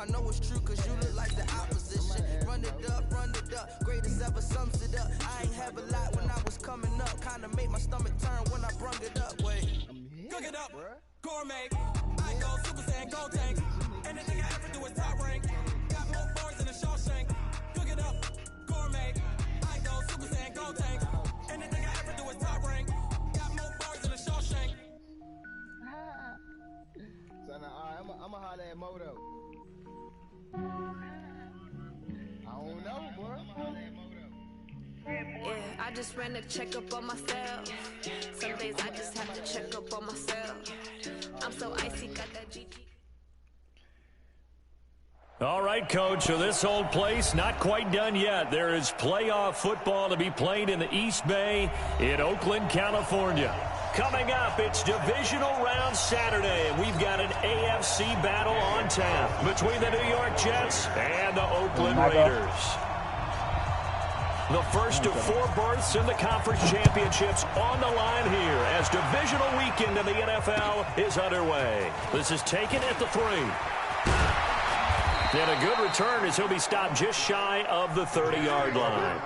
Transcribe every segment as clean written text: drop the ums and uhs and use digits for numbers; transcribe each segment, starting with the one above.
I know it's true, cause you look like the opposition. Run it up, greatest ever sums it up. I ain't have a lot when I was coming up. Kinda made my stomach turn when I brung it up. Wait. Cook it up, gourmet. I go Super Saiyan Gold Tank. Anything I ever do is top rank. Got more bars than a Shawshank. Cook it up, gourmet. I go Super Saiyan Gold Tank. Anything I ever do is top rank. Got more bars than a Shawshank. So now, I'm gonna holler at Moto. I don't know, boy. Yeah, I just ran a checkup on myself. Some days I just have to check up on myself. I'm so icy, got that GG. All right, Coach, so this whole place not quite done yet. There is playoff football to be played in the East Bay in Oakland, California. Coming up, it's divisional round Saturday, and we've got an AFC battle on tap between the New York Jets and the Oakland Raiders. The first of 4 berths in the conference championships on the line here as divisional weekend in the NFL is underway. This is taken at the 3. And a good return as he'll be stopped just shy of the 30-yard line.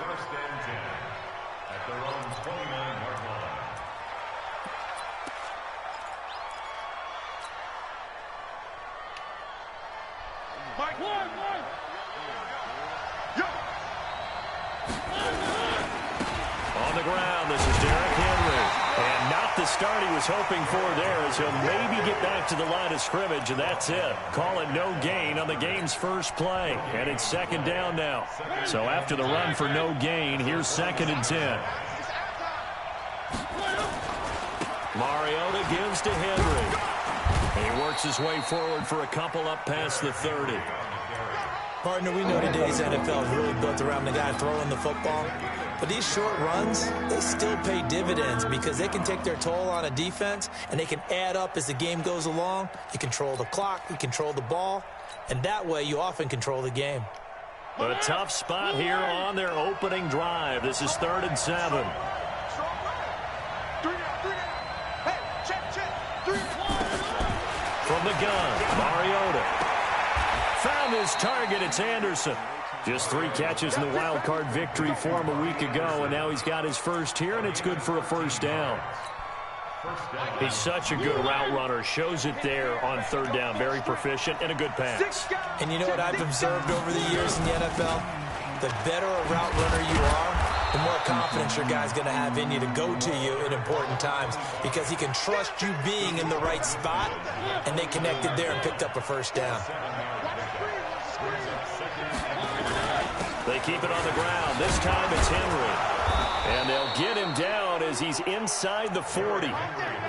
On the ground, this is Derrick Henry. And not the start he was hoping for there as he'll maybe get back to the line of scrimmage, and that's it. Call it no gain on the game's first play. And it's 2nd down now. So after the run for no gain, here's 2nd and 10. Mariota gives to Henry. He works his way forward for a couple up past the 30. Partner, we know today's NFL is really built around the guy throwing the football. But these short runs, they still pay dividends because they can take their toll on a defense, and they can add up as the game goes along. You control the clock, you control the ball, and that way you often control the game. A tough spot here on their opening drive. This is 3rd and 7. From the gun, Mariota. Found his target, it's Anderson. Just 3 catches in the wild card victory for him a week ago, and now he's got his first here, and it's good for a 1st down. He's such a good route runner. Shows it there on 3rd down. Very proficient and a good pass. And you know what I've observed over the years in the NFL? The better a route runner you are, the more confidence your guy's going to have in you to go to you in important times because he can trust you being in the right spot, and they connected there and picked up a 1st down. They keep it on the ground. This time it's Henry. And they'll get him down as he's inside the 40.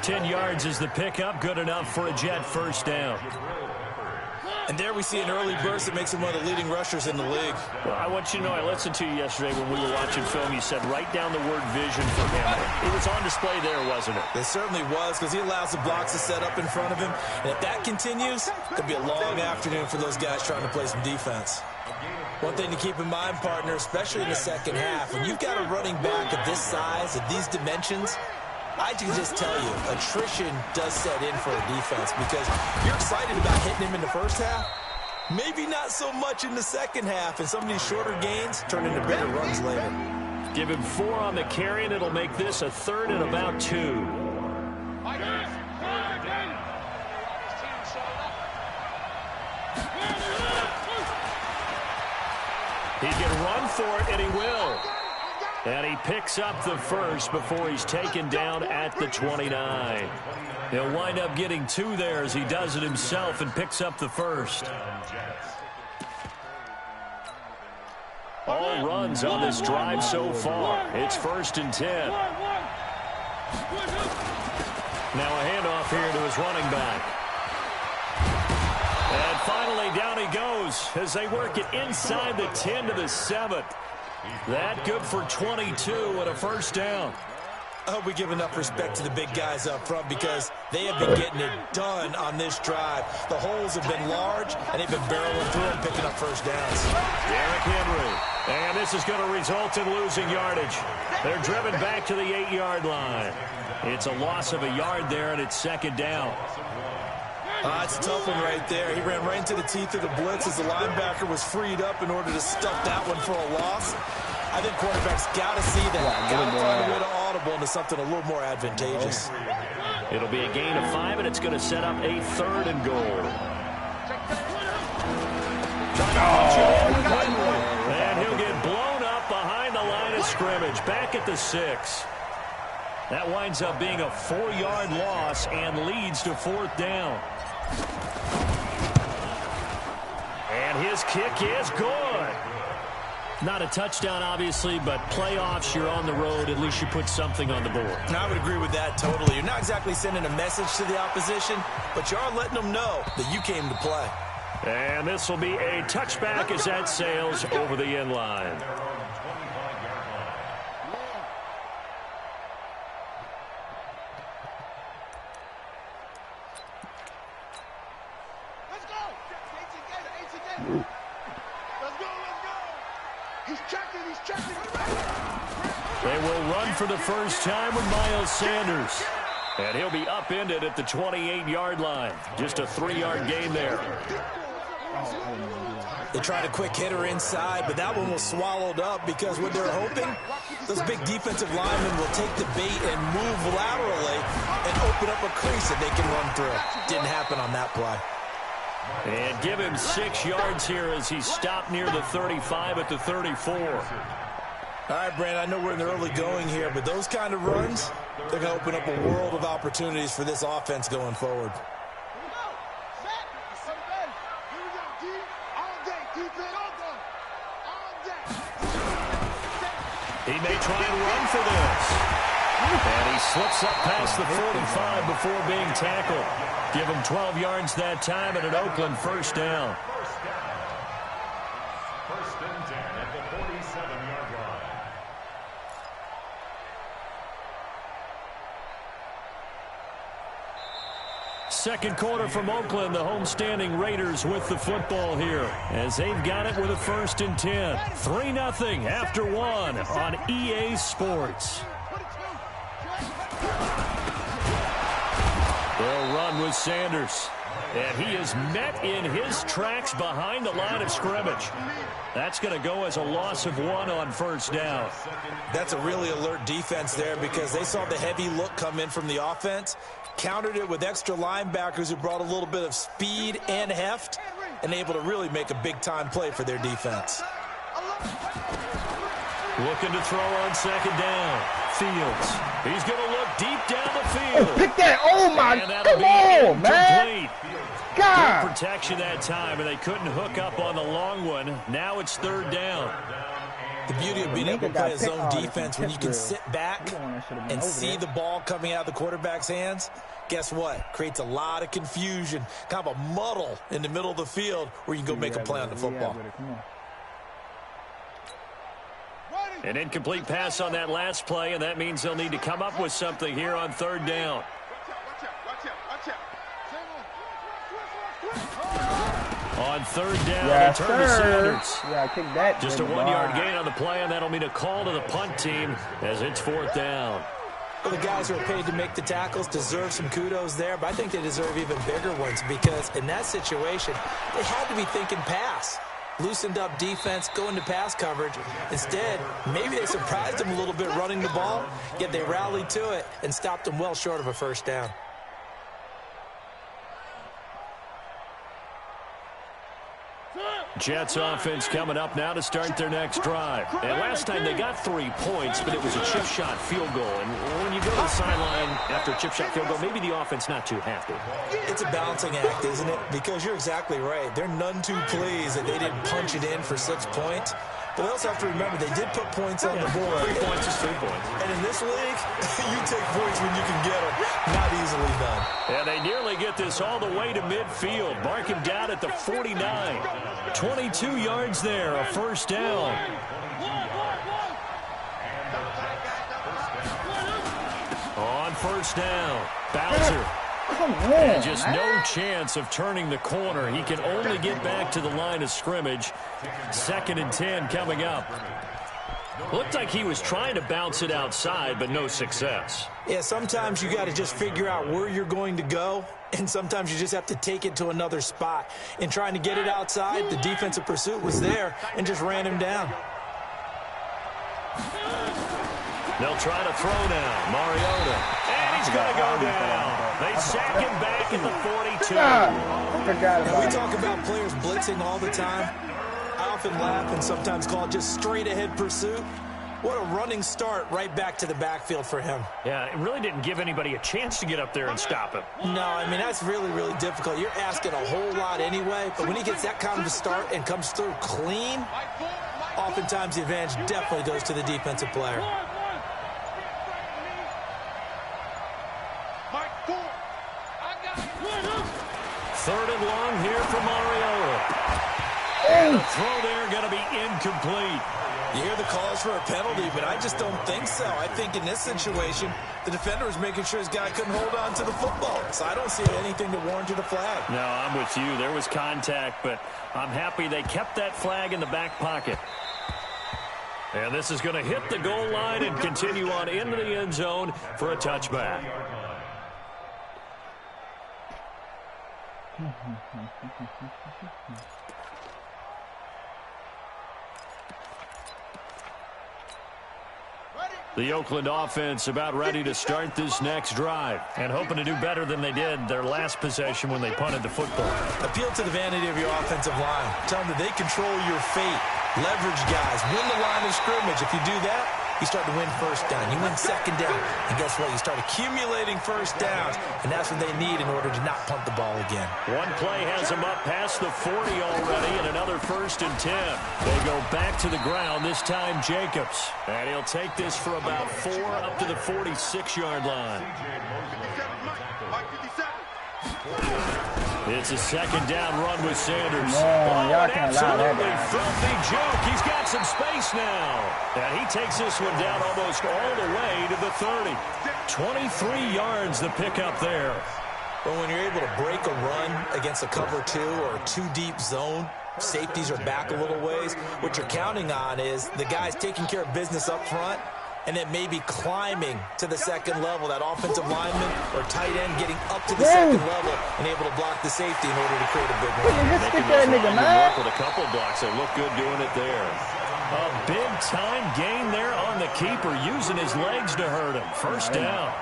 10 yards is the pickup. Good enough for a Jet 1st down. And there we see an early burst that makes him one of the leading rushers in the league. Well, I want you to know, I listened to you yesterday when we were watching film. You said write down the word vision for him. It was on display there, wasn't it? It certainly was, because he allows the blocks to set up in front of him. And if that continues, it could be a long afternoon for those guys trying to play some defense. One thing to keep in mind, partner, especially in the 2nd half, when you've got a running back of this size, of these dimensions, I can just tell you, attrition does set in for a defense because you're excited about hitting him in the 1st half. Maybe not so much in the 2nd half, and some of these shorter gains turn into bigger runs later. Give him 4 on the carry, and it'll make this a 3rd and about 2. He can run for it, and he will. And he picks up the 1st before he's taken down at the 29. He'll wind up getting 2 there as he does it himself and picks up the 1st. All runs on this drive so far. It's 1st and 10. Now a handoff here to his running back. And finally down he goes as they work it inside the 10 to the 7. That good for 22 and a 1st down. I hope we give enough respect to the big guys up front because they have been getting it done on this drive. The holes have been large, and they've been barreling through and picking up 1st downs. Derrick Henry. And this is going to result in losing yardage. They're driven back to the 8-yard line. It's a loss of a yard there, and it's 2nd down. It's a tough one right there. He ran right into the teeth of the blitz as the linebacker was freed up in order to stuff that one for a loss. I think quarterbacks got to see that. Got to find a way to audible into something a little more advantageous. It'll be a gain of 5, and it's going to set up a 3rd and goal. And he'll get blown up behind the line of scrimmage, back at the 6. That winds up being a 4-yard loss and leads to 4th down. And his kick is good. Not a touchdown, obviously, but playoffs, you're on the road. At least you put something on the board. I would agree with that totally. You're not exactly sending a message to the opposition, but you are letting them know that you came to play. And this will be a touchback as that sails over the end line. They will run for the first time with Miles Sanders. And he'll be upended at the 28-yard line. Just a 3-yard gain there. They tried a quick hitter inside, but that one was swallowed up because what they're hoping, those big defensive linemen will take the bait and move laterally and open up a crease that they can run through. Didn't happen on that play. And give him 6 yards here as he stopped near the 35 at the 34. All right, Brandon, I know we're in the early going here, but those kind of runs, they're going to open up a world of opportunities for this offense going forward. He may try and run for this. And he slips up past the 45 before being tackled. Give him 12 yards that time and an Oakland first down. First and 10 at the 47-yard line. Second quarter from Oakland, the homestanding Raiders with the football here as they've got it with a 1st and 10. 3-0 after 1 on EA Sports. They'll run with Sanders. And he is met in his tracks behind the line of scrimmage. That's going to go as a loss of 1 on first down. That's a really alert defense there because they saw the heavy look come in from the offense, countered it with extra linebackers who brought a little bit of speed and heft, and able to really make a big-time play for their defense. Looking to throw on second down. Fields. He's going to look deep down the field. Oh, pick that. Oh, my. Come on, man. God. Good protection that time, and they couldn't hook up on the long one. Now it's 3rd down. The beauty of being able to play a zone defense when you can sit back and see the ball coming out of the quarterback's hands, guess what? Creates a lot of confusion, kind of a muddle in the middle of the field where you can go make a play on the football. An incomplete pass on that last play, and that means they'll need to come up with something here on 3rd down. On 3rd down, they turn to Sanders. Yeah, kick that. Just a 1-yard gain on the play, and that'll mean a call to the punt team as it's 4th down. Well, the guys who are paid to make the tackles deserve some kudos there, but I think they deserve even bigger ones because in that situation, they had to be thinking pass. Loosened up defense, going to pass coverage. Instead, maybe they surprised them a little bit running the ball, yet they rallied to it and stopped them well short of a first down. Jets offense coming up now to start their next drive. And last time they got 3 points, but it was a chip shot field goal. And when you go to the sideline after a chip shot field goal, maybe the offense not too happy. It's a balancing act, isn't it? Because you're exactly right. They're none too pleased that they didn't punch it in for 6 points. But they also have to remember they did put points on the board. 3 points is 3 points. And in this league, you take points when you can get them. Not easily done. And they nearly get this all the way to midfield. Mark him down at the 49. 22 yards there, a first down. On first down, Bowser. Come on, and just man. no chance of turning the corner. He can only get back to the line of scrimmage. 2nd and 10 coming up. Looked like he was trying to bounce it outside, but no success. Yeah, sometimes you got to just figure out where you're going to go, and sometimes you just have to take it to another spot. In trying to get it outside, the defensive pursuit was there and just ran him down. They'll try to throw now. Mariota. And he's going to go down. They sack him back at the 42. And we talk about players blitzing all the time. I often laugh and sometimes call it just straight ahead pursuit. What a running start right back to the backfield for him. Yeah, it really didn't give anybody a chance to get up there and stop him. No, I mean, that's really, really difficult. You're asking a whole lot anyway, but when he gets that kind of a start and comes through clean, oftentimes the advantage definitely goes to the defensive player. Third and long here for Mariota. And the throw there going to be incomplete. You hear the calls for a penalty, but I just don't think so. I think in this situation, the defender was making sure his guy couldn't hold on to the football. So I don't see anything to warrant a flag. No, I'm with you. There was contact, but I'm happy they kept that flag in the back pocket. And this is going to hit the goal line and continue on into the end zone for a touchback. The Oakland offense about ready to start this next drive and hoping to do better than they did their last possession when they punted the football. Appeal to the vanity of your offensive line. Tell them that they control your fate. Leverage guys. Win the line of scrimmage. If you do that, you start to win first down. You win second down. And guess what? You start accumulating first downs. And that's what they need in order to not punt the ball again. One play has them up past the 40 already and another 1st and 10. They go back to the ground, this time Jacobs. And he'll take this for about 4 up to the 46-yard line. It's a second down run with Sanders. Y'all can't allow that absolutely guy. filthy joke. He's got some space now. And he takes this one down almost all the way to the 30. 23 yards the pickup there. But when you're able to break a run against a cover 2 or a 2-deep zone, safeties are back a little ways. What you're counting on is the guys taking care of business up front and then maybe climbing to the second level, that offensive lineman or tight end getting up to the second level and able to block the safety in order to create a big run. Just stick that nigga, man. Work with a couple blocks. They look good doing it there. A big-time gain there on the keeper, using his legs to hurt him. First down.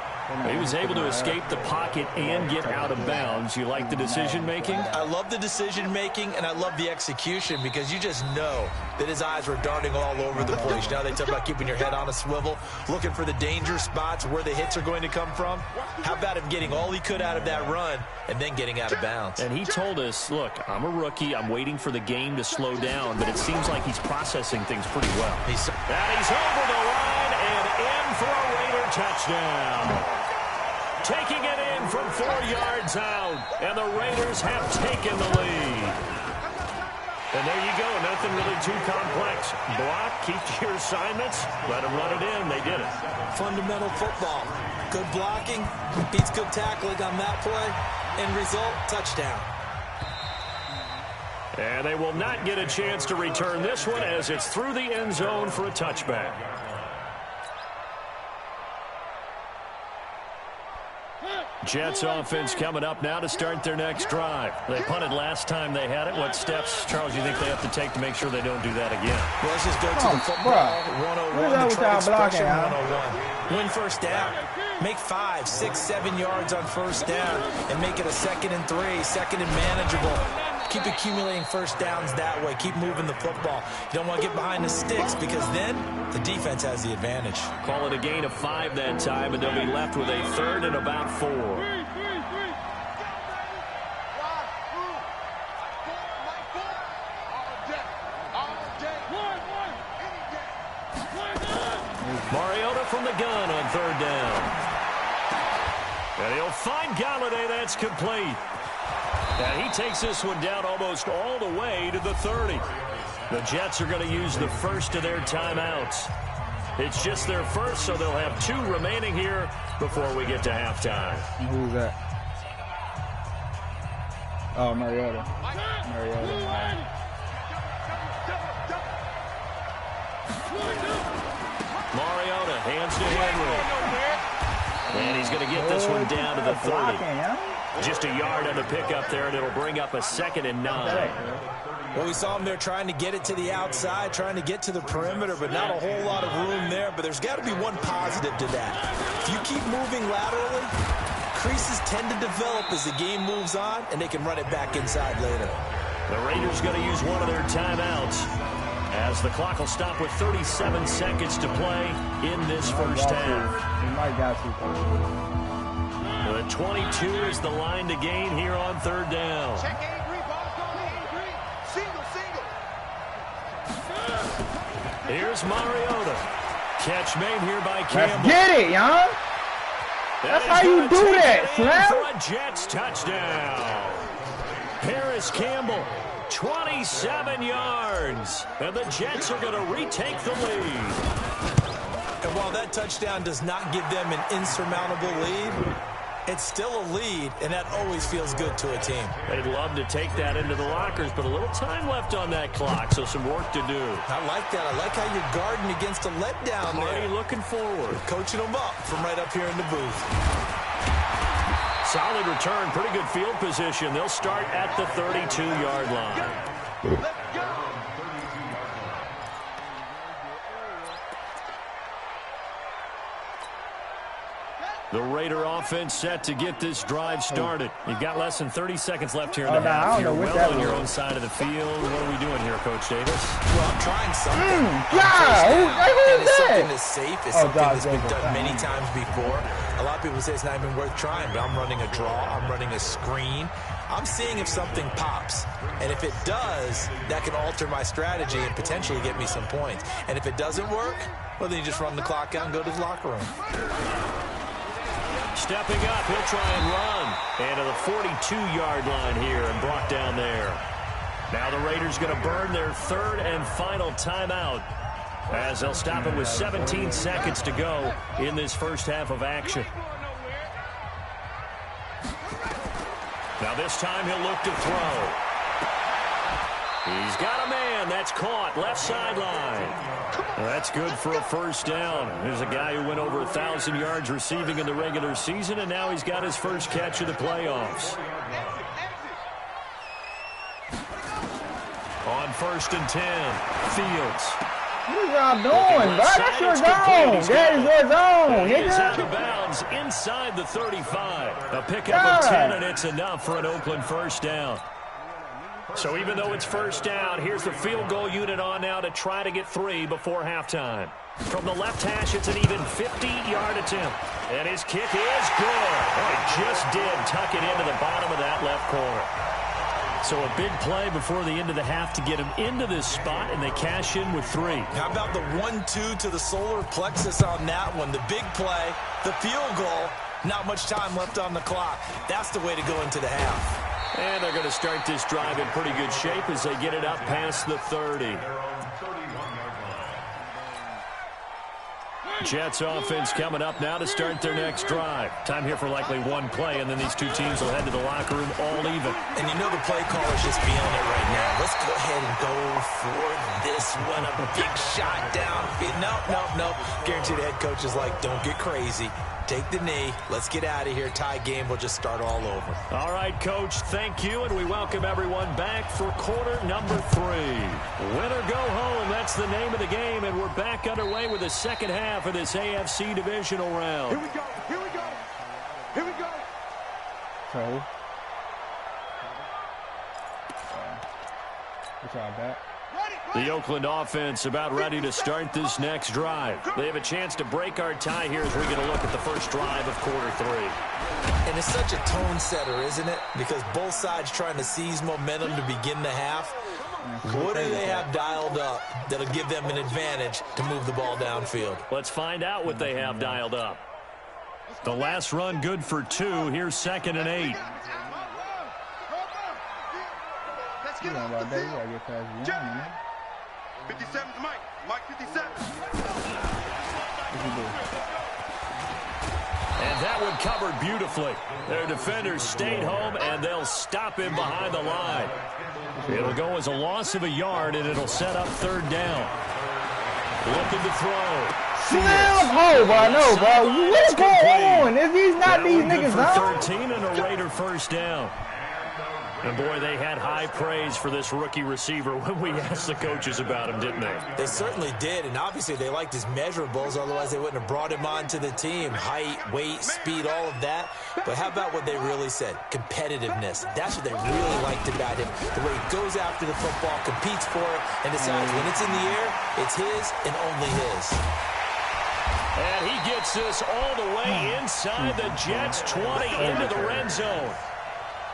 He was able to escape the pocket and get out of bounds. You like the decision-making? I love the decision-making, and I love the execution because you just know that his eyes were darting all over the place. Now they talk about keeping your head on a swivel, looking for the danger spots where the hits are going to come from. How about him getting all he could out of that run and then getting out of bounds? And he told us, look, I'm a rookie. I'm waiting for the game to slow down, but it seems like he's processing things pretty well. And he's over the line and in for a Raider touchdown. Taking it in from 4 yards out, and the Raiders have taken the lead. And there you go, nothing really too complex. Block, keep to your assignments, let them run it in. They did it. Fundamental football. Good blocking, beats good tackling on that play, end result, touchdown. And they will not get a chance to return this one as it's through the end zone for a touchback. Jets offense coming up now to start their next drive. They punted last time they had it. What steps, Charles, do you think they have to take to make sure they don't do that again? Well, let's just go to the football. 101, the trade expression, 101. Win first down. Make 5, 6, 7 yards on first down and make it a 2nd and 3, 2nd and manageable. Keep accumulating first downs that way. Keep moving the football. You don't want to get behind the sticks because then the defense has the advantage. Call it a gain of 5 that time, and they'll be left with a 3rd and about 4. Mariota from the gun on 3rd down. And he'll find Galladay. That's complete. And he takes this one down almost all the way to the 30. The Jets are going to use the first of their timeouts. It's just their first, so they'll have 2 remaining here before we get to halftime. Who's that? Oh, Mariota. Mariota. And he's going to get this one down to the 30. Just a yard on the pickup there, and it'll bring up a 2nd and 9. Well, we saw him there trying to get it to the outside, trying to get to the perimeter, but not a whole lot of room there. But there's got to be one positive to that. If you keep moving laterally, creases tend to develop as the game moves on, and they can run it back inside later. The Raiders going to use one of their timeouts as the clock will stop with 37 seconds to play in this first half. He might got to. The 22 is the line to gain here on 3rd down. Check 83, ball going 83. Single. Here's Mariota. Catch made here by Campbell. Let's get it, young. That's how you do that, Slam. For a Jets touchdown. Paris Campbell, 27 yards. And the Jets are going to retake the lead. And while that touchdown does not give them an insurmountable lead, it's still a lead, and that always feels good to a team. They'd love to take that into the lockers, but a little time left on that clock, so some work to do. I like that. I like how you're guarding against a letdown there. Already looking forward. Coaching them up from right up here in the booth. Solid return, pretty good field position. They'll start at the 32-yard line. Let's go. The Raider offense set to get this drive started. You've got less than 30 seconds left here in the I half. don't know You're what well that on your was. own side of the field. What are we doing here, Coach Davis? Well, I'm trying something. Who And it's is something that? that's safe. It's Oh, something Josh that's been Jacobs. done many times before. A lot of people say it's not even worth trying, but I'm running a draw. I'm running a screen. I'm seeing if something pops. And if it does, that can alter my strategy and potentially get me some points. And if it doesn't work, well, then you just run the clock out and go to the locker room. Stepping up, he'll try and run. And to the 42-yard line here and brought down there. Now the Raiders going to burn their 3rd and final timeout as they'll stop it with 17 seconds to go in this first half of action. Now this time he'll look to throw. He's got a man. That's caught. Left sideline. That's good for a first down. There's a guy who went over 1,000 yards receiving in the regular season, and now he's got his first catch of the playoffs. On 1st and 10, Fields. What are y'all doing, bro? That's your zone. That is your zone, He is out nigga. of bounds inside the 35. A pickup of 10, and it's enough for an Oakland first down. So even though it's first down, here's the field goal unit on now to try to get 3 before halftime. From the left hash, it's an even 50-yard attempt. And his kick is good. Oh, he just did tuck it into the bottom of that left corner. So a big play before the end of the half to get him into this spot, and they cash in with 3. How about the 1-2 to the solar plexus on that one? The big play, the field goal, not much time left on the clock. That's the way to go into the half. And they're going to start this drive in pretty good shape as they get it up past the 30. Jets offense coming up now to start their next drive. Time here for likely one play, and then these two teams will head to the locker room all even. And you know the play caller's just feeling it right now. Let's go ahead and go for this one. A big shot down. Nope. Guaranteed the head coach is like, don't get crazy. Take the knee. Let's get out of here. Tie game. We'll just start all over. All right, Coach, thank you, and we welcome everyone back for quarter number 3. Win or go home, that's the name of the game, and we're back underway with the second half of this AFC divisional round. Here we go. So. What's all that? The Oakland offense about ready to start this next drive. They have a chance to break our tie here as we get a look at the first drive of quarter 3. And it's such a tone setter, isn't it? Because both sides trying to seize momentum to begin the half. What do they have dialed up that'll give them an advantage to move the ball downfield? Let's find out what they have dialed up. The last run good for 2. Here's 2nd and 8. You know about that? You gotta get past the young, man. 57's Mike 57. What you do? And that one covered beautifully. Their defenders stayed home, and they'll stop him behind the line. It'll go as a loss of a yard, and it'll set up 3rd down. Looking to throw. Slam! Oh, bro, no, bro. What is going on? Is these not these niggas out? out? 13 and a Raider first down. And, boy, they had high praise for this rookie receiver when we asked the coaches about him, didn't they? They certainly did, and obviously they liked his measurables. Otherwise, they wouldn't have brought him onto the team. Height, weight, speed, all of that. But how about what they really said? Competitiveness. That's what they really liked about him. The way he goes after the football, competes for it, and decides when it's in the air, it's his and only his. And he gets this all the way inside the Jets' 20 into the red zone.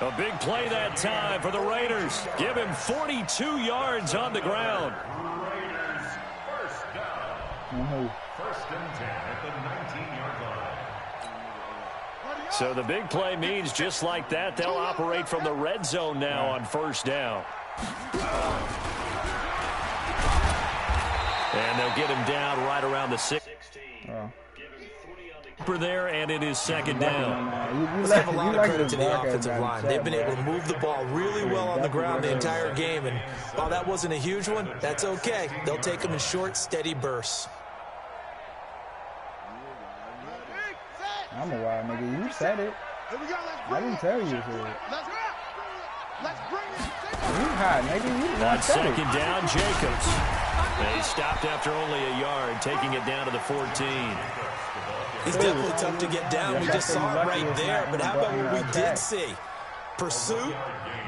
A big play that time for the Raiders. Give him 42 yards on the ground. Raiders first down. First and 10 at the 19-yard line. So the big play means just like that, they'll operate from the red zone now on first down. And they'll get him down right around the 16. There, and it is second down. Let's give a lot of credit to the offensive line. They've been able to move the ball really well on the ground the entire game, and while that wasn't a huge one, that's okay. They'll take them in short, steady bursts. I'm a wild nigga. You said it. I didn't tell you to. You hot, nigga. On second down, Jacobs. They stopped after only a yard, taking it down to the 14. He's definitely tough to get down. We just saw it right there. But how about what we did see? Pursuit,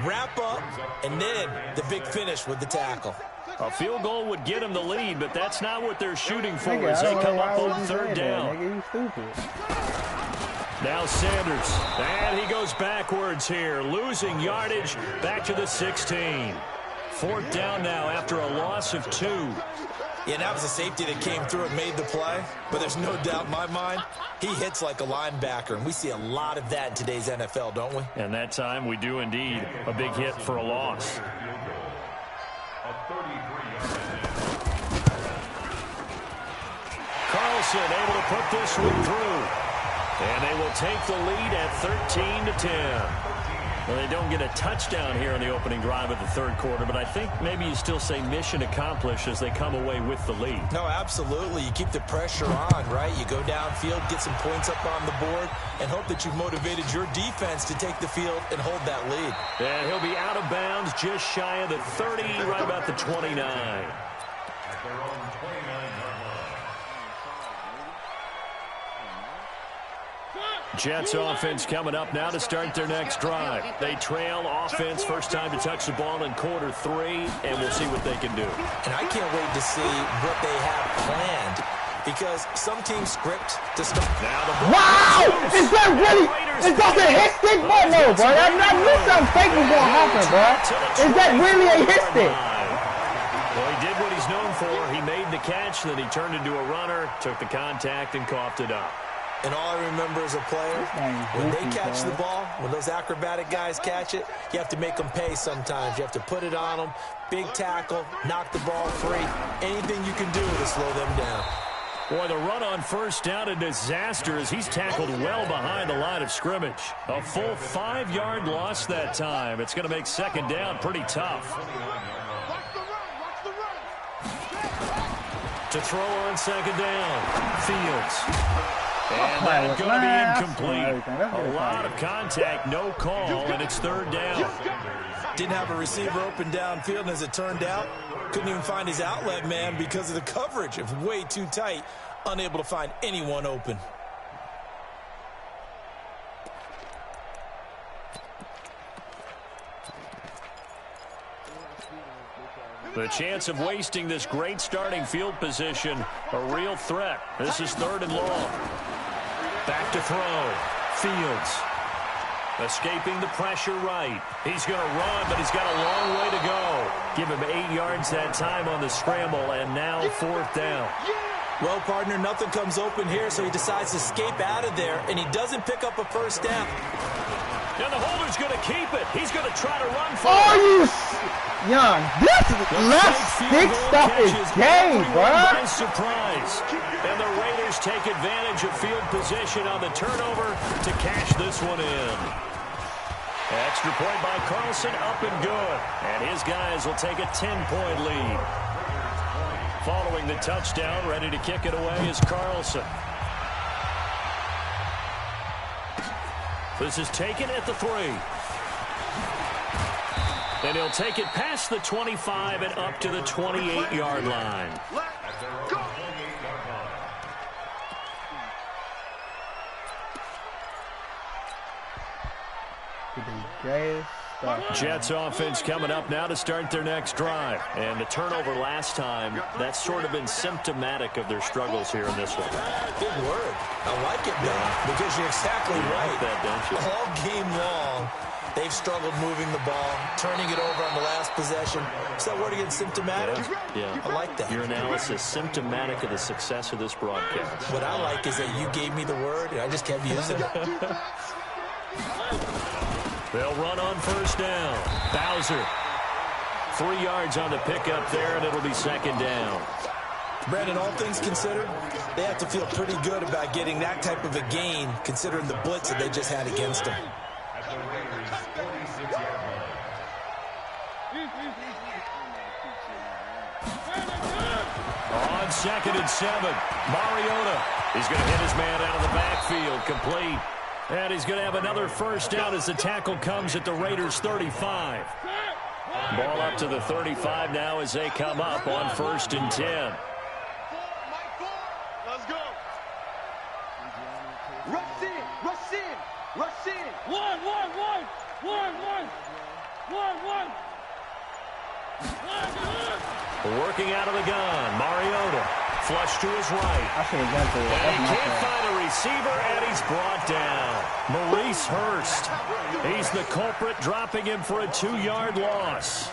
wrap up, and then the big finish with the tackle. A field goal would get him the lead, but that's not what they're shooting for as they come up on third down. You stupid. Now Sanders, and he goes backwards here, losing yardage back to the 16. Fourth down now after a loss of 2. Yeah, that was a safety that came through and made the play, but there's no doubt in my mind, he hits like a linebacker, and we see a lot of that in today's NFL, don't we? And that time we do indeed. A big hit for a loss. Carlson able to put this one through. And they will take the lead at 13-10. Well, they don't get a touchdown here in the opening drive of the third quarter, but I think maybe you still say mission accomplished as they come away with the lead. No, absolutely. You keep the pressure on, right? You go downfield, get some points up on the board, and hope that you've motivated your defense to take the field and hold that lead. And he'll be out of bounds just shy of the 30, right about the 29. Jets offense coming up now to start their next drive. They trail offense, first time to touch the ball in quarter 3, and we'll see what they can do. And I can't wait to see what they have planned, because some teams script to start. Wow! Is that really? Is that a hit stick? But no, bro. I knew something fake was going to happen, bro. Is that really a hit stick? Well, he did what he's known for. He made the catch, then he turned into a runner, took the contact, and coughed it up. And all I remember as a player, when they catch the ball, when those acrobatic guys catch it, you have to make them pay sometimes. You have to put it on them, big tackle, knock the ball free. Anything you can do to slow them down. Boy, the run on first down, a disaster as he's tackled well behind the line of scrimmage. A full 5-yard loss that time. It's going to make second down pretty tough. To throw on second down, Fields. And that's going to be incomplete. A lot of contact, no call, and it's third down. Didn't have a receiver open downfield, and as it turned out, couldn't even find his outlet man because of the coverage. It was way too tight, unable to find anyone open. The chance of wasting this great starting field position, a real threat. This is third and long. Back to throw. Fields. Escaping the pressure right. He's going to run, but he's got a long way to go. Give him 8 yards that time on the scramble, and now fourth down. Well, partner, nothing comes open here, so he decides to escape out of there, and he doesn't pick up a first down. And the holder's going to keep it. He's going to try to run for it. You young? This left stick stuff is game, bro. By surprise. And the Raiders take advantage of field position on the turnover to cash this one in. Extra point by Carlson, up and good. And his guys will take a 10-point lead. Following the touchdown, ready to kick it away is Carlson. This is taken at the 3. And he'll take it past the 25 and up to the 28-yard line. Jets offense coming up now to start their next drive. And the turnover last time, that's sort of been symptomatic of their struggles here in this one. Big word. I like it, though, because you're exactly right. Like that, don't you? All game long, they've struggled moving the ball, turning it over on the last possession. Is that word again, symptomatic? Yeah. I like that. Your analysis, symptomatic of the success of this broadcast. What I like is that you gave me the word, and I just kept using it. They'll run on first down. Bowser. 3 yards on the pickup there, and it'll be second down. Brandon, all things considered, they have to feel pretty good about getting that type of a gain, considering the blitz that they just had against them. At the Raiders' 46-yard line. On 2nd and 7, Mariota. He's going to hit his man out of the backfield, complete. And he's going to have another first down as the tackle comes at the Raiders' 35. Ball up to the 35 now as they come up on 1st and 10. Let's go. Rush in, rush in, rush in. One. Working out of the gun, Mariota. Flush to his right. I should have done to it. And he can't find a receiver, and he's brought down. Maurice Hurst. He's the culprit, dropping him for a 2-yard loss.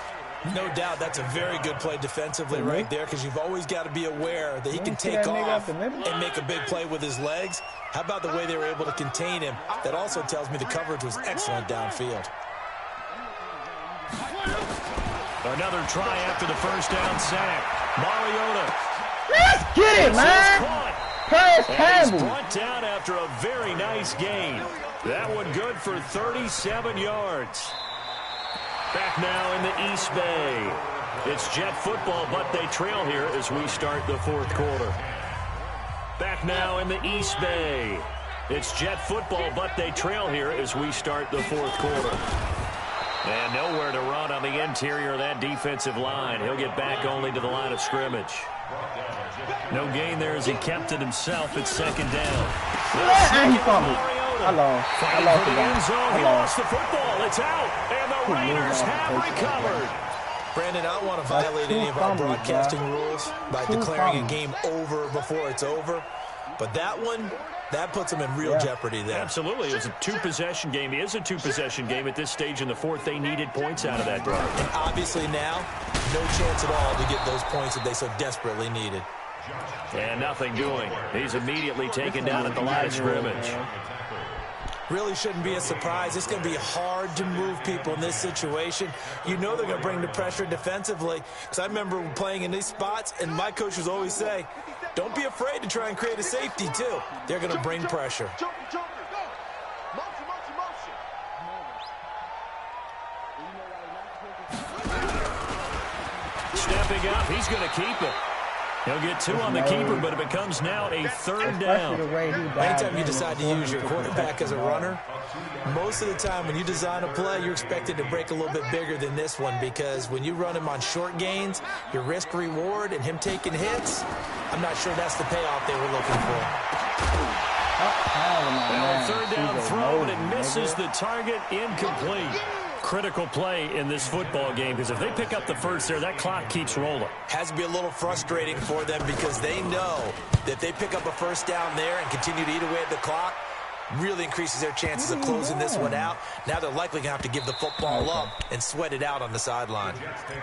No doubt that's a very good play defensively right there, because you've always got to be aware that he can take off and make a big play with his legs. How about the way they were able to contain him? That also tells me the coverage was excellent downfield. Another try after the first down sack. Mariota. Let's get it, man. Pass He's Campbell. brought down after a very nice gain. That one good for 37 yards. Back now in the East Bay. It's Jet football, but they trail here as we start the 4th quarter. Back now in the East Bay. It's Jet football, but they trail here as we start the 4th quarter. And nowhere to run on the interior of that defensive line. He'll get back only to the line of scrimmage. No gain there as he kept it himself at 2nd down. And he fumbled. I lost the game. He lost the football. It's out. And the Raiders have recovered. Brandon, I don't want to violate any of our broadcasting rules by declaring a game over before it's over. But that one, that puts them in real jeopardy there. Absolutely. It was a 2-possession game. It is a 2-possession game at this stage in the 4th. They needed points out of that drive. And obviously now, no chance at all to get those points that they so desperately needed. And nothing doing. He's immediately taken down at the line of scrimmage. Really shouldn't be a surprise. It's going to be hard to move people in this situation. You know they're going to bring the pressure defensively. Because I remember playing in these spots, and my coaches always say, don't be afraid to try and create a safety, too. They're going to bring pressure. Stepping up, he's going to keep it. He'll get 2 on the keeper, but it becomes now a 3rd down. Anytime you decide to use your quarterback as a runner, most of the time when you design a play, you're expected to break a little bit bigger than this one, because when you run him on short gains, your risk-reward and him taking hits, I'm not sure that's the payoff they were looking for. Now 3rd down throw, and it misses the target, incomplete. Critical play in this football game, because if they pick up the first there, that clock keeps rolling. Has to be a little frustrating for them, because they know that if they pick up a first down there and continue to eat away at the clock, really increases their chances of closing this one out. Now they're likely going to have to give the football up and sweat it out on the sideline. At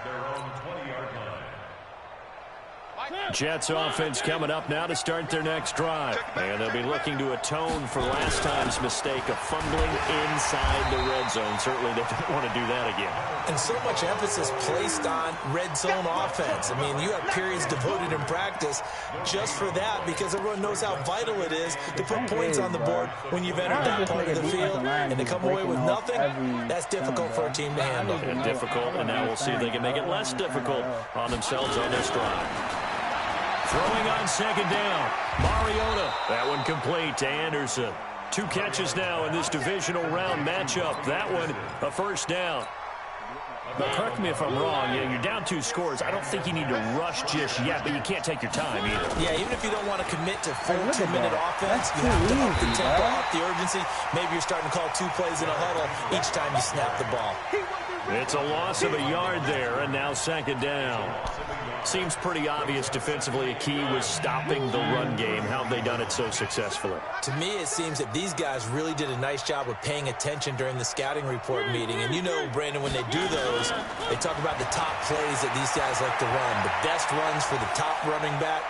their own 20-yard line. Jets offense coming up now to start their next drive. And they'll be looking to atone for last time's mistake of fumbling inside the red zone. Certainly they don't want to do that again. And so much emphasis placed on red zone offense. I mean, you have periods devoted in practice just for that because everyone knows how vital it is to put points on the board when you've entered that part of the field. And to come away with nothing, that's difficult for a team to handle. And difficult, and now we'll see if they can make it less difficult on themselves on this drive. Throwing on second down, Mariota. That one complete to Anderson. 2 catches now in this divisional round matchup. That one, a first down. But correct me if I'm wrong. Yeah, you're down 2 scores. I don't think you need to rush just yet, but you can't take your time either. Yeah, even if you don't want to commit to full 2-minute offense, you have to up the tempo, up the urgency. Maybe you're starting to call 2 plays in a huddle each time you snap the ball. It's a loss of a yard there, and now second down. Seems pretty obvious defensively a key was stopping the run game. How have they done it so successfully? To me, it seems that these guys really did a nice job of paying attention during the scouting report meeting. And you know, Brandon, when they do those, they talk about the top plays that these guys like to run. The best runs for the top running back,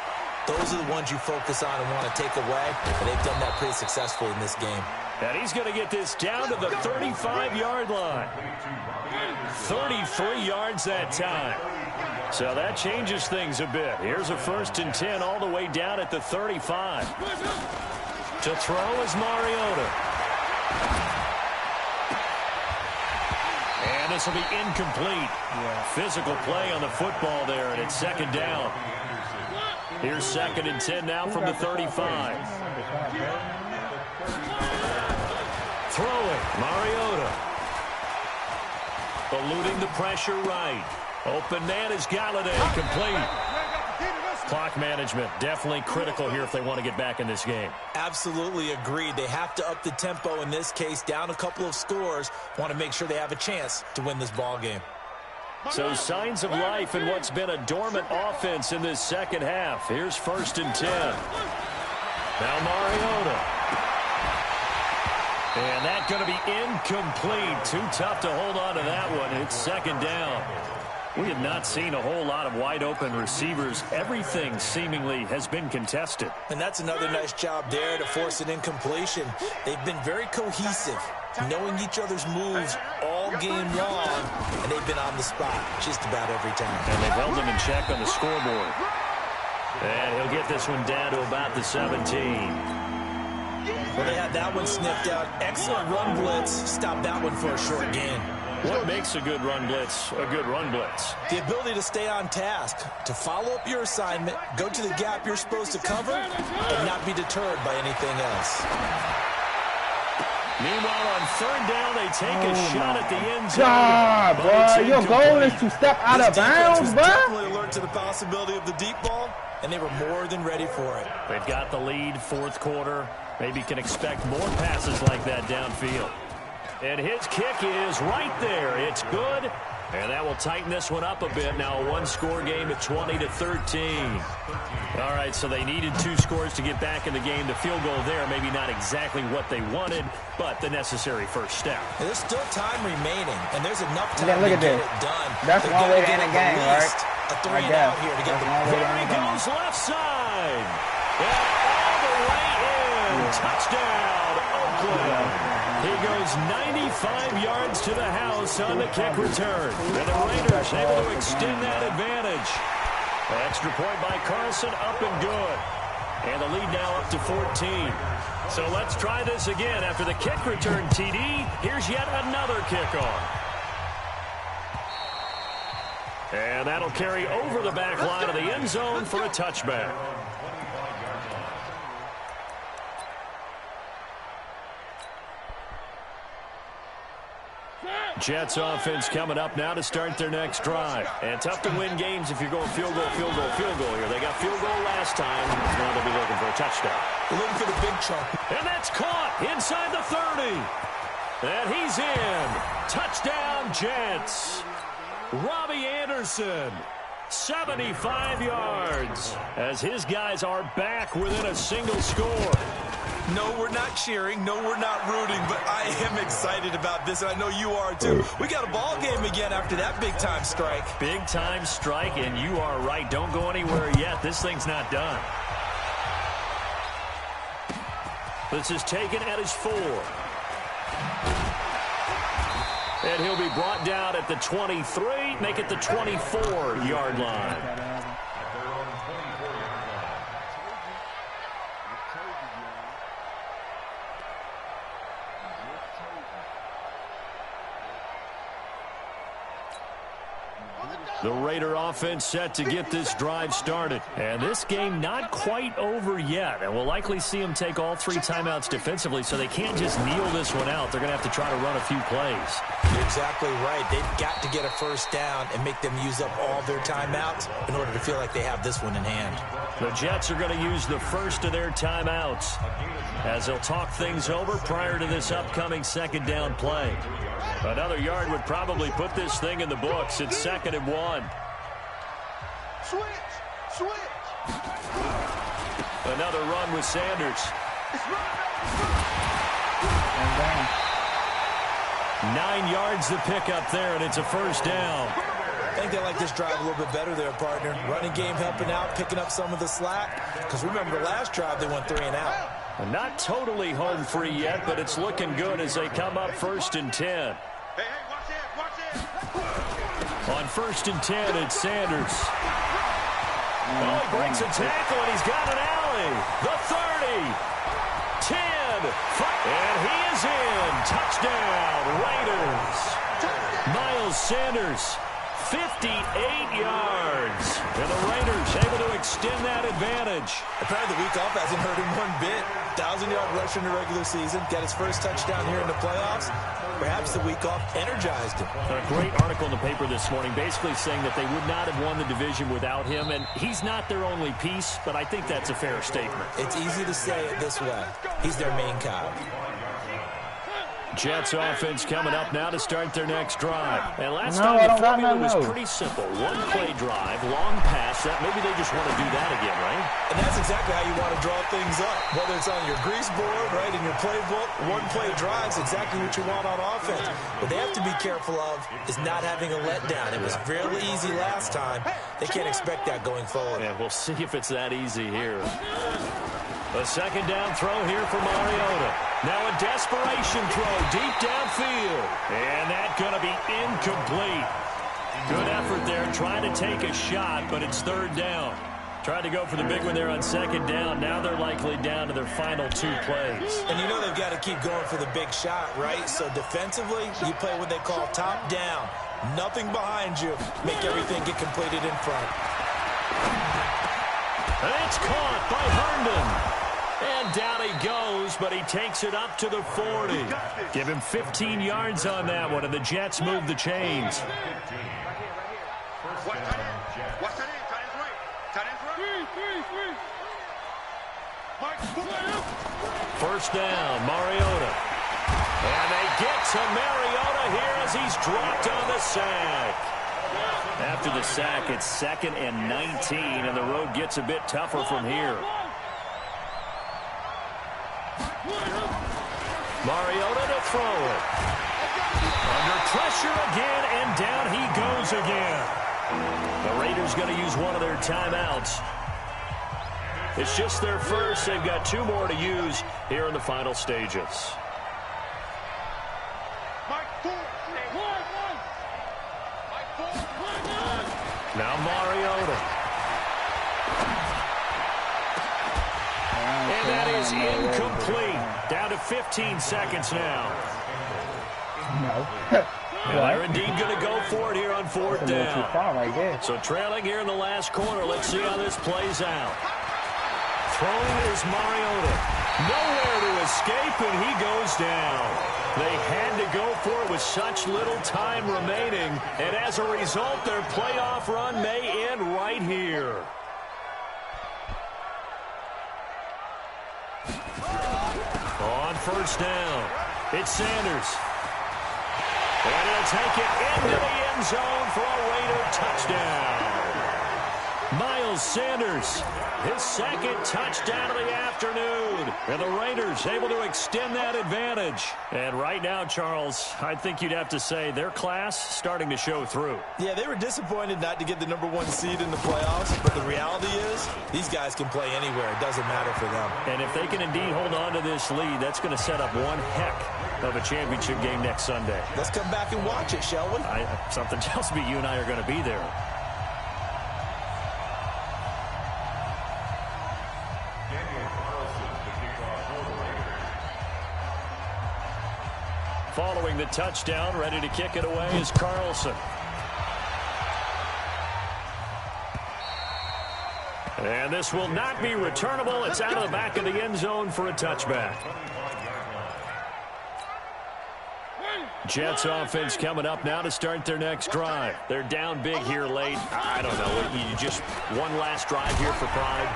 those are the ones you focus on and want to take away. And they've done that pretty successfully in this game. And he's going to get this down to the 35-yard line. 33 yards that time. So that changes things a bit. Here's a 1st and 10 all the way down at the 35. To throw is Mariota. And this will be incomplete. Physical play on the football there, and it's second down. Here's 2nd and 10 now from the 35. Throwing, Mariota. Eluding the pressure right. Open man is Galladay, complete. Clock management, definitely critical here if they want to get back in this game. Absolutely agreed. They have to up the tempo in this case, down a couple of scores. Want to make sure they have a chance to win this ball game. So signs of life in what's been a dormant offense in this second half. Here's 1st and 10. Now Mariota. And that's going to be incomplete. Too tough to hold on to that one. It's second down. We have not seen a whole lot of wide-open receivers. Everything seemingly has been contested. And that's another nice job there to force an incompletion. They've been very cohesive, knowing each other's moves all game long, and they've been on the spot just about every time. And they've held them in check on the scoreboard. And he'll get this one down to about the 17. Well, they had that one sniffed out. Excellent run blitz. Stop that one for a short gain. What makes a good run blitz a good run blitz? The ability to stay on task, to follow up your assignment, go to the gap you're supposed to cover, and not be deterred by anything else. Meanwhile, on 3rd down, they take a shot at the end zone. God, bro, your goal is to step out of bounds, bro. Definitely alert to the possibility of the deep ball, and they were more than ready for it. They've got the lead, 4th quarter. Maybe can expect more passes like that downfield. And his kick is right there. It's good. And that will tighten this one up a bit. Now a 1-score game at 20-13. All right, so they needed 2 scores to get back in the game. The field goal there, maybe not exactly what they wanted, but the necessary first step. There's still time remaining, and there's enough time to get it done. That's one way to end a game, right? A 3 and out here to get the There he goes, left side. And all the way in. Touchdown, Oakland. He goes 95 yards to the house on the kick return. And the Raiders able to extend that advantage. Extra point by Carlson, up and good. And the lead now up to 14. So let's try this again. After the kick return TD, here's yet another kickoff. And that'll carry over the back line of the end zone for a touchback. Jets offense coming up now to start their next drive. And tough to win games if you're going field goal, field goal, field goal here. They got field goal last time. Now they'll be looking for a touchdown. They're looking for the big chunk. And that's caught inside the 30. And he's in. Touchdown, Jets. Robbie Anderson, 75 yards, as his guys are back within a single score. No, we're not cheering. No, we're not rooting, but I am excited about this, and I know you are too. We got a ball game again after that big-time strike. Big-time strike, and you are right. Don't go anywhere yet. This thing's not done. This is taken at his 4. And he'll be brought down at the 23, make it the 24-yard line. The Raider offense set to get this drive started. And this game not quite over yet. And we'll likely see them take all 3 timeouts defensively, so they can't just kneel this one out. They're going to have to try to run a few plays. You're exactly right. They've got to get a first down and make them use up all their timeouts in order to feel like they have this one in hand. The Jets are going to use the first of their timeouts as they'll talk things over prior to this upcoming second down play. Another yard would probably put this thing in the books. It's 2nd and 1. Switch. Another run with Sanders. 9 yards to pick up there, and it's a first down. I think they like this drive a little bit better there, partner. Running game helping out, picking up some of the slack. Because remember, the last drive they went 3 and out. Not totally home free yet, but it's looking good as they come up 1st and 10. Hey, watch it. On 1st and 10, it's Sanders. Oh, he breaks a tackle, and he's got an alley. The 30, 10, 5, and he is in. Touchdown, Raiders. Miles Sanders, 58 yards. And the Raiders able to extend that advantage. Apparently the week off hasn't hurt him one bit. 1,000-yard rush in the regular season. Got his first touchdown here in the playoffs. Perhaps the week off energized him. A great article in the paper this morning basically saying that they would not have won the division without him. And he's not their only piece, but I think that's a fair statement. It's easy to say it this way. He's their main cog. Jets offense coming up now to start their next drive. And last No, time I the don't got formula none, was no. pretty simple. One-play drive, long pass. That maybe they just want to do that again, right? And that's exactly how you want to draw things up. Whether it's on your grease board, right, in your playbook, one-play drive's exactly what you want on offense. What they have to be careful of is not having a letdown. It was fairly easy last time. They can't expect that going forward. Yeah, we'll see if it's that easy here. A second down throw here for Mariota. Now a desperation throw deep downfield. And that's going to be incomplete. Good effort there trying to take a shot, but it's 3rd down. Tried to go for the big one there on 2nd down. Now they're likely down to their final 2 plays. And you know they've got to keep going for the big shot, right? So defensively, you play what they call top down. Nothing behind you. Make everything get completed in front. And it's caught by Herndon. And down he goes, but he takes it up to the 40. Give him 15 yards on that one, and the Jets move the chains. Watch that in. Watch that in. Tight end's right. Tight end's right. Mike, First down, Mariota. And they get to Mariota here as he's dropped on the sack. After the sack, it's 2nd and 19, and the road gets a bit tougher from here. Mariota to throw it. Under pressure again, and down he goes again. The Raiders going to use one of their timeouts. It's just their first. They've got 2 more to use here in the final stages. Now Mariota. And that is incomplete. Down to 15 seconds now. No. Well, they're indeed going to go for it here on 4th down. Right there. So trailing here in the last quarter. Let's see how this plays out. Throwing is Mariota. Nowhere to escape, and he goes down. They had to go for it with such little time remaining. And as a result, their playoff run may end right here. On 1st down, it's Sanders. And he'll take it into the end zone for a Raider touchdown. Miles Sanders, his second touchdown of the afternoon. And the Raiders able to extend that advantage. And right now, Charles, I think you'd have to say their class starting to show through. Yeah, they were disappointed not to get the #1 seed in the playoffs. But the reality is these guys can play anywhere. It doesn't matter for them. And if they can indeed hold on to this lead, that's going to set up one heck of a championship game next Sunday. Let's come back and watch it, shall we? Something tells me you and I are going to be there. Following the touchdown, ready to kick it away is Carlson. And this will not be returnable. It's out of the back of the end zone for a touchback. Jets offense coming up now to start their next drive. They're down big here late. I don't know. You just one last drive here for pride.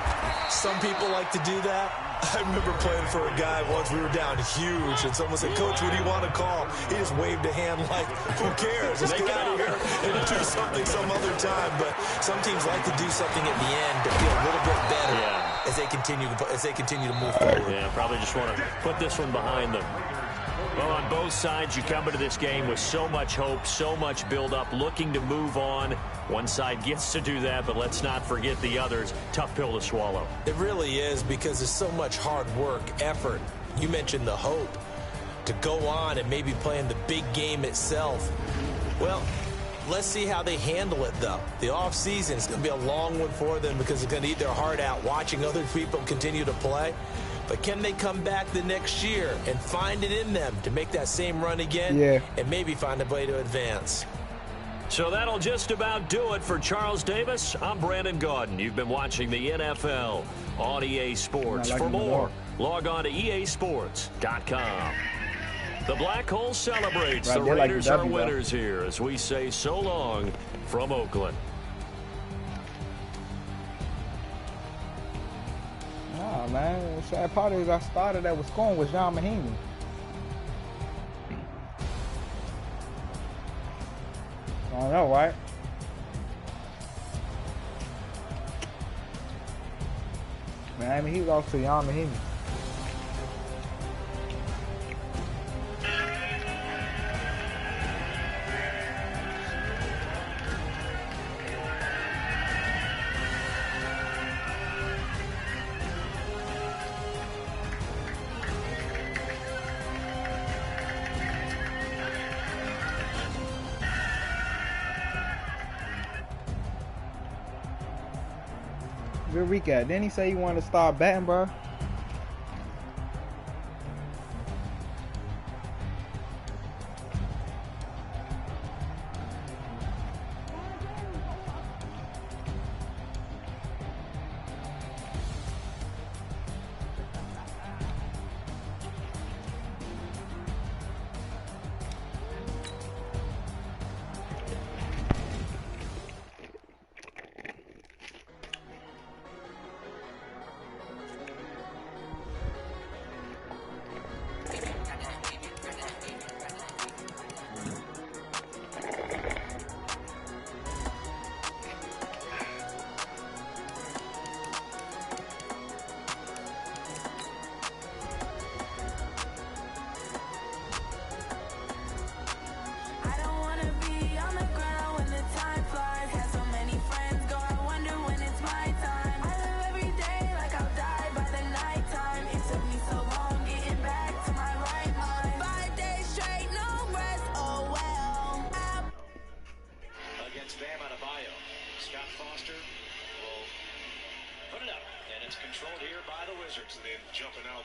Some people like to do that. I remember playing for a guy once. We were down huge, and someone said, "Coach, what do you want to call?" He just waved a hand like, "Who cares? Let's get out of here and do something some other time." But some teams like to do something at the end to feel a little bit better as they continue to move forward. Yeah, probably just want to put this one behind them. Well, on both sides, you come into this game with so much hope, so much build-up, looking to move on. One side gets to do that, but let's not forget the others. Tough pill to swallow. It really is, because there's so much hard work, effort. You mentioned the hope to go on and maybe play in the big game itself. Well, let's see how they handle it, though. The offseason is going to be a long one for them because they're going to eat their heart out watching other people continue to play. But can they come back the next year and find it in them to make that same run again and maybe find a way to advance? So that'll just about do it for Charles Davis. I'm Brandon Gaudin. You've been watching the NFL on EA Sports. For more, log on to easports.com. The Black Hole celebrates. The Raiders are winners here as we say so long from Oakland. Nah, man. The sad part is I started that was scoring with John Mahinmi. I know, right? Man, I mean, he lost to John Mahinmi. Where Rick at? Didn't he say he wanted to start batting, bro?